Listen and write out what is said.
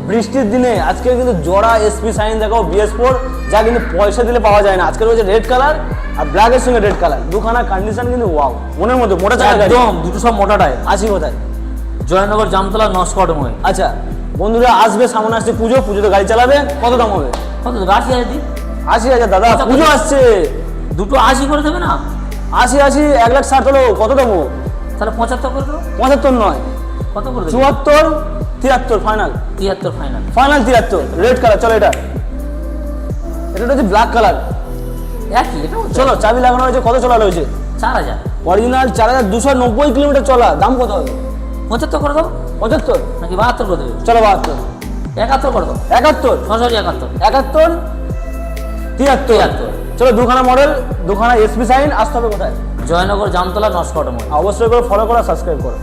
বৃষ্টির দিনে আজকে কিন্তু জোড়া এসপি সাইন দেখো BS4, যা কিন্তু পয়সা দিলে পাওয়া যায় না। আজকে রয়েছে রেড কালার আর ব্ল্যাকের সঙ্গে রেড কালার, দুখানা কন্ডিশন কিন্তু ওয়াও, মনের মতো মোটা চাকা গাড়ি একদম দুটো সব মোটা টায়ার। আছি কোথায়? জয়নগর জামতলা নস্কর অটোমোবাইল। আচ্ছা বন্ধুরা আসবে, সামনে আসছে পুজো, পুজোতে গাড়ি চালাবে, কত দাম হবে? কত 80,000 দিই? 80,000 দাদা, পুজো আসছে, দুটো 80 করে দেবে না? 80 1,60,000 হলো, কত দেবো? তাহলে 75 করে দেবো। 75 নয়, কত করে দেবো? 74 73 final. 73 final. Final 73, red colour. চলো এটা হচ্ছে ব্ল্যাক কালার, একই এটা চলো চাবি লাগানো হয়েছে, কত চলা রয়েছে? 4000। অরিজিনাল 4290 কিলোমিটার চলা, দাম কত হবে? 75 করে দাও 75 নাকি 72 করে দেবে? চলো 72, 71 করে দাও। 71 সরাসরি 71। 71 73। চলো দুখানা মডেল, দুখানা এসপি সাইন, আসতে হবে কোথায়? জয়নগর জামতলা নস্কর অটোমোবাইল। অবশ্যই করে ফলো করো, সাবস্ক্রাইব করো।